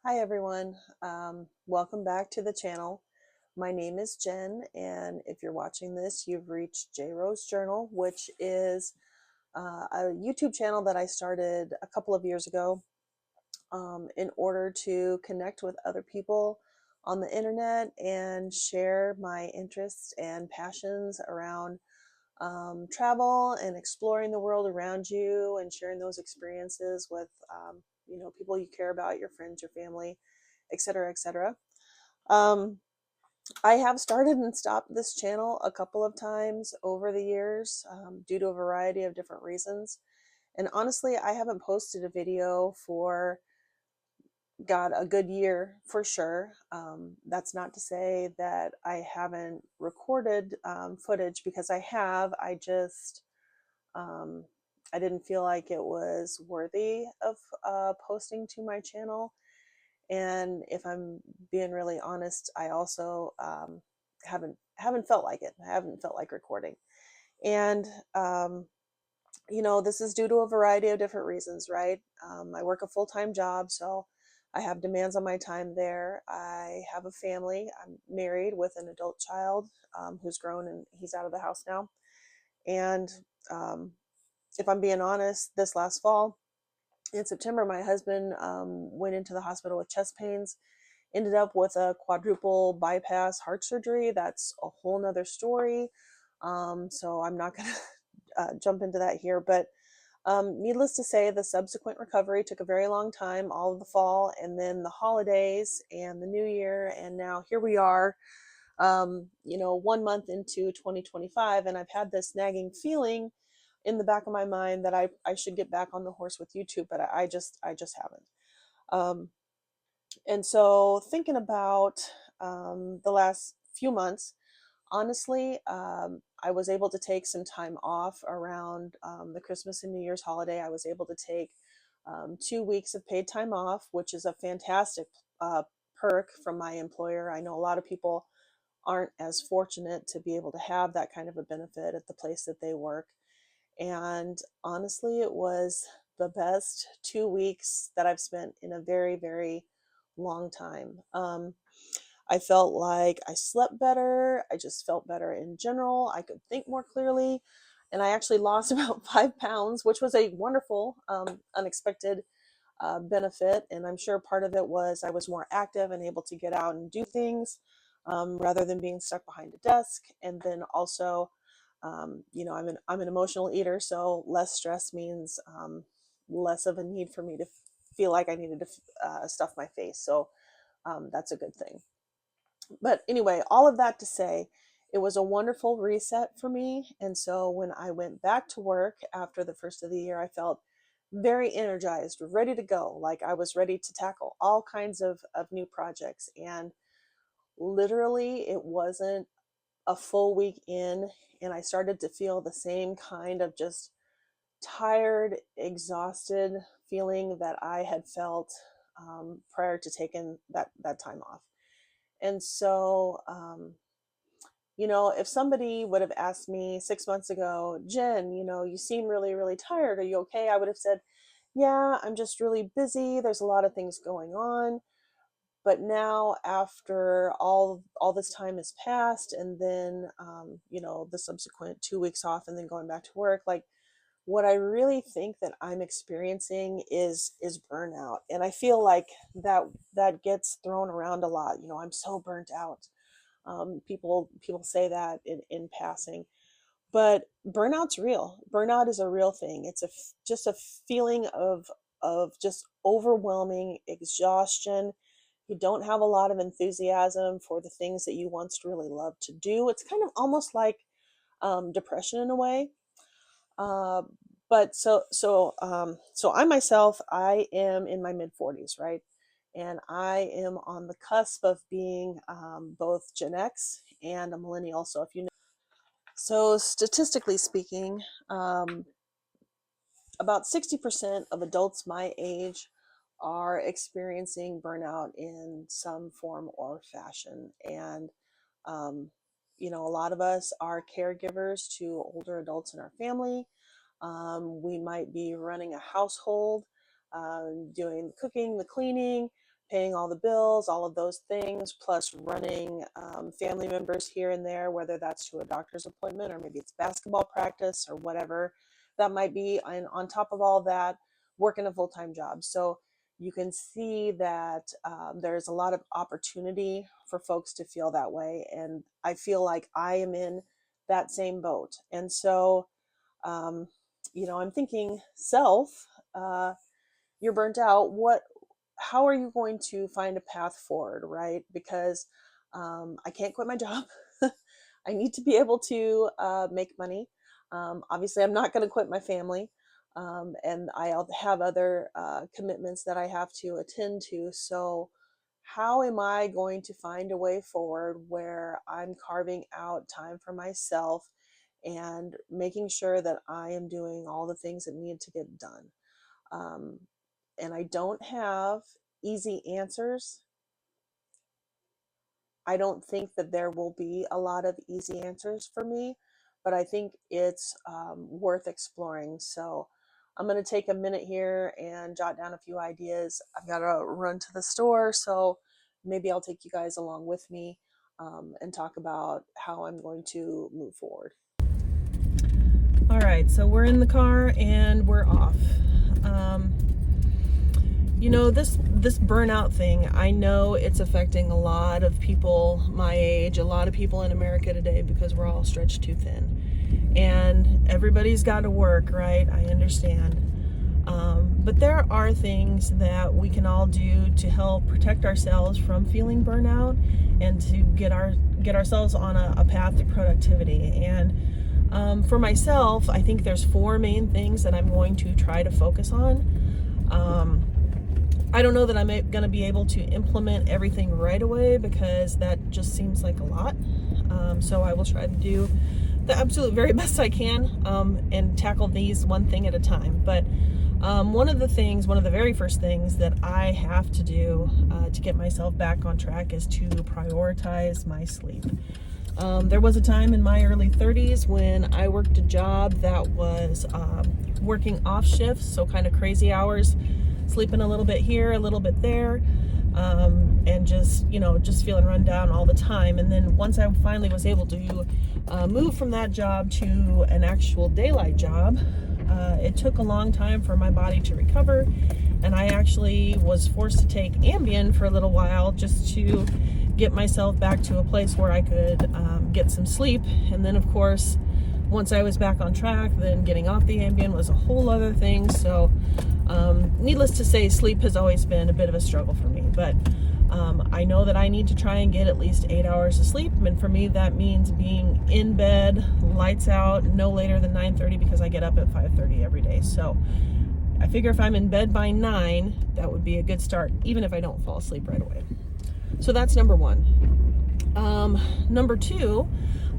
Hi everyone, welcome back to the channel. My name is Jen, and if you're watching this, you've reached J Rose Journal, which is a YouTube channel that I started a couple of years ago in order to connect with other people on the internet and share my interests and passions around travel and exploring the world around you and sharing those experiences with people you care about, your friends, your family, etc., etc. Um, I have started and stopped this channel a couple of times over the years due to a variety of different reasons. And honestly, I haven't posted a video for, God, a good year for sure. That's not to say that I haven't recorded footage, because I have. Um, I didn't feel like it was worthy of posting to my channel. And if I'm being really honest, I also haven't felt like it. I haven't felt like recording. And this is due to a variety of different reasons, right? I work a full-time job, so I have demands on my time there. I have a family. I'm married with an adult child who's grown, and he's out of the house now. And um, if I'm being honest, this last fall in September, my husband went into the hospital with chest pains, ended up with a quadruple bypass heart surgery. That's a whole nother story. So I'm not going to jump into that here. But needless to say, the subsequent recovery took a very long time, all of the fall, and then the holidays and the new year. And now here we are, 1 month into 2025. And I've had this nagging feeling in the back of my mind that I should get back on the horse with YouTube, but I just haven't. Um, and so thinking about the last few months, honestly, I was able to take some time off around the Christmas and New Year's holiday. I was able to take 2 weeks of paid time off, which is a fantastic perk from my employer. I know a lot of people aren't as fortunate to be able to have that kind of a benefit at the place that they work. And honestly, it was the best 2 weeks that I've spent in a very, very long time. I felt like I slept better. I just felt better in general. I could think more clearly. And I actually lost about 5 pounds, which was a wonderful, unexpected benefit. And I'm sure part of it was I was more active and able to get out and do things rather than being stuck behind a desk. And then also, I'm an emotional eater, so less stress means less of a need for me to feel like I needed to stuff my face. So that's a good thing. But anyway, all of that to say, it was a wonderful reset for me. And so when I went back to work after the first of the year, I felt very energized, ready to go. Like I was ready to tackle all kinds of new projects. And literally, it wasn't a full week in, and I started to feel the same kind of just tired, exhausted feeling that I had felt prior to taking that time off. And so, if somebody would have asked me 6 months ago, Jen, you seem really, really tired. Are you okay? I would have said, yeah, I'm just really busy. There's a lot of things going on. But now, after all this time has passed, and then the subsequent 2 weeks off, and then going back to work, like what I really think that I'm experiencing is burnout. And I feel like that gets thrown around a lot. I'm so burnt out. People say that in passing, but burnout's real. Burnout is a real thing. It's just a feeling of just overwhelming exhaustion. You don't have a lot of enthusiasm for the things that you once really loved to do. It's kind of almost like depression in a way. Uh, but I myself, I am in my mid 40s, right? And I am on the cusp of being both Gen X and a millennial. So if you know, so statistically speaking, about 60% of adults my age are experiencing burnout in some form or fashion. And a lot of us are caregivers to older adults in our family. We might be running a household, doing the cooking, the cleaning, paying all the bills, all of those things, plus running family members here and there, whether that's to a doctor's appointment or maybe it's basketball practice or whatever that might be. And on top of all that, working a full-time job. So you can see that there's a lot of opportunity for folks to feel that way. And I feel like I am in that same boat. And so, I'm thinking you're burnt out. How are you going to find a path forward, right? Because I can't quit my job. I need to be able to make money. Obviously, I'm not going to quit my family. And I'll have other commitments that I have to attend to. So how am I going to find a way forward where I'm carving out time for myself and making sure that I am doing all the things that need to get done? And I don't have easy answers. I don't think that there will be a lot of easy answers for me, but I think it's worth exploring. So I'm going to take a minute here and jot down a few ideas. I've got to run to the store, so maybe I'll take you guys along with me and talk about how I'm going to move forward. All right, so we're in the car and we're off. This burnout thing, I know it's affecting a lot of people my age, a lot of people in America today, because we're all stretched too thin. And everybody's got to work, right? I understand. But there are things that we can all do to help protect ourselves from feeling burnout and to get ourselves on a path to productivity. And for myself, I think there's 4 main things that I'm going to try to focus on. I don't know that I'm going to be able to implement everything right away because that just seems like a lot. So I will try to do the absolute very best I can and tackle these one thing at a time. But one of the very first things that I have to do to get myself back on track is to prioritize my sleep. There was a time in my early 30s when I worked a job that was working off shifts, so kind of crazy hours, sleeping a little bit here, a little bit there, and just feeling run down all the time. And then once I finally was able to move from that job to an actual daylight job, it took a long time for my body to recover, and I actually was forced to take Ambien for a little while just to get myself back to a place where I could get some sleep. And then of course, once I was back on track, then getting off the Ambien was a whole other thing. So needless to say, sleep has always been a bit of a struggle for me, but I know that I need to try and get at least 8 hours of sleep. And for me, that means being in bed, lights out, no later than 9:30, because I get up at 5:30 every day. So I figure if I'm in bed by 9, that would be a good start, even if I don't fall asleep right away. So that's number 1. Number 2,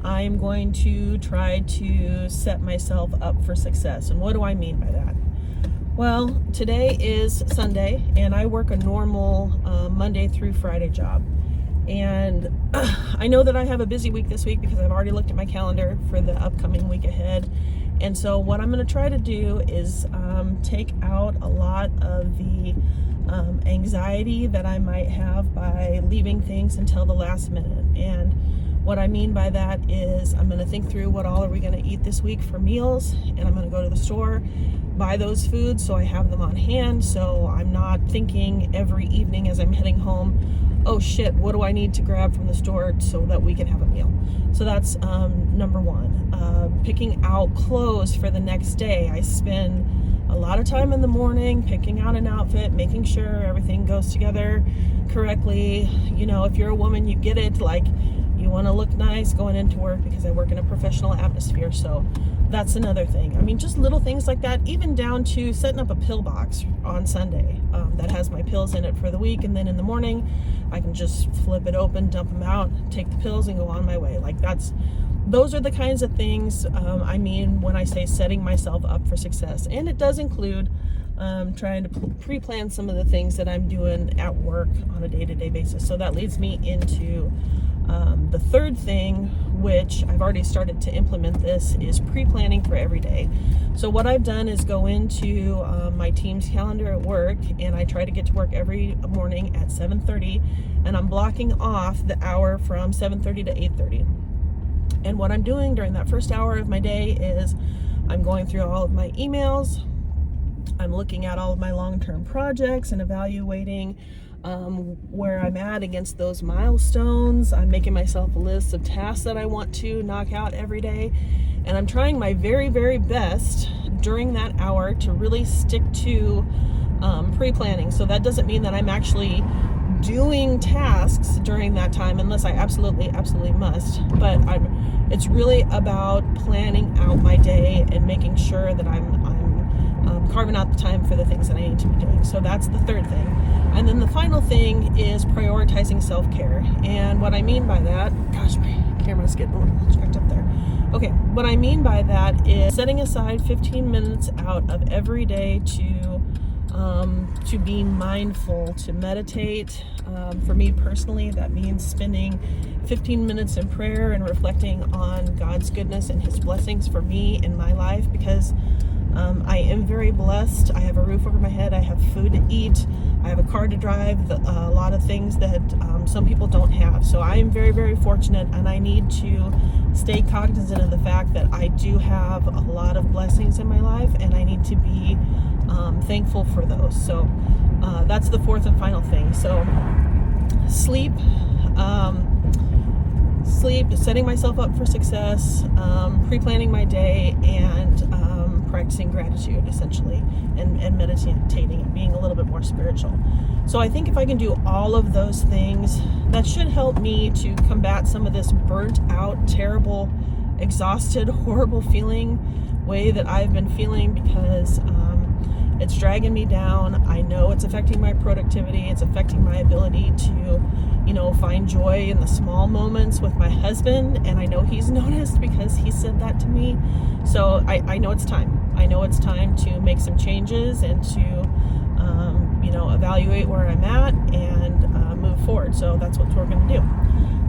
I'm going to try to set myself up for success. And what do I mean by that? Well, today is Sunday, and I work a normal Monday through Friday job. And I know that I have a busy week this week because I've already looked at my calendar for the upcoming week ahead. And so what I'm going to try to do is take out a lot of the anxiety that I might have by leaving things until the last minute. And what I mean by that is I'm going to think through what all are we going to eat this week for meals, and I'm going to go to the store, buy those foods so I have them on hand, so I'm not thinking every evening as I'm heading home, oh shit, what do I need to grab from the store so that we can have a meal. So that's number 1. Picking out clothes for the next day. I spend a lot of time in the morning picking out an outfit, making sure everything goes together correctly. If you're a woman, you get it, like you want to look nice going into work, because I work in a professional atmosphere. So that's another thing. I mean, just little things like that, even down to setting up a pill box on Sunday that has my pills in it for the week. And then in the morning, I can just flip it open, dump them out, take the pills, and go on my way. Like those are the kinds of things I mean when I say setting myself up for success. And it does include trying to pre-plan some of the things that I'm doing at work on a day-to-day basis. So that leads me into the third thing, which I've already started to implement this, is pre-planning for every day. So what I've done is go into my team's calendar at work, and I try to get to work every morning at 7:30, and I'm blocking off the hour from 7:30 to 8:30. And what I'm doing during that first hour of my day is I'm going through all of my emails, I'm looking at all of my long-term projects and evaluating where I'm at against those milestones. I'm making myself a list of tasks that I want to knock out every day. And I'm trying my very, very best during that hour to really stick to pre-planning. So that doesn't mean that I'm actually doing tasks during that time unless I absolutely must. But it's really about planning out my day and making sure that I'm carving out the time for the things that I need to be doing. So that's the third thing. And then the final thing is prioritizing self-care. And what I mean by that, gosh, my camera's getting a little jacked up there. Okay, what I mean by that is setting aside 15 minutes out of every day to be mindful, to meditate. For me personally, that means spending 15 minutes in prayer and reflecting on God's goodness and His blessings for me in my life, because I am very blessed. I have a roof over my head. I have food to eat. I have a car to drive. A lot of things that some people don't have. So I am very, very fortunate, and I need to stay cognizant of the fact that I do have a lot of blessings in my life, and I need to be thankful for those. So that's the fourth and final thing. So sleep, setting myself up for success, pre-planning my day, and practicing gratitude, essentially, and meditating and being a little bit more spiritual. So I think if I can do all of those things, that should help me to combat some of this burnt out, terrible, exhausted, horrible feeling way that I've been feeling, because it's dragging me down. I know it's affecting my productivity. It's affecting my ability to, find joy in the small moments with my husband. And I know he's noticed, because he said that to me. So I know it's time. I know it's time to make some changes and to, evaluate where I'm at and move forward. So that's what we're going to do.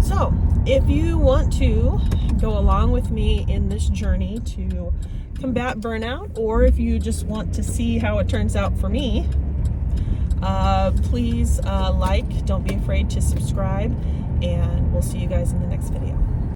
So if you want to go along with me in this journey to combat burnout, or if you just want to see how it turns out for me, please don't be afraid to subscribe, and we'll see you guys in the next video.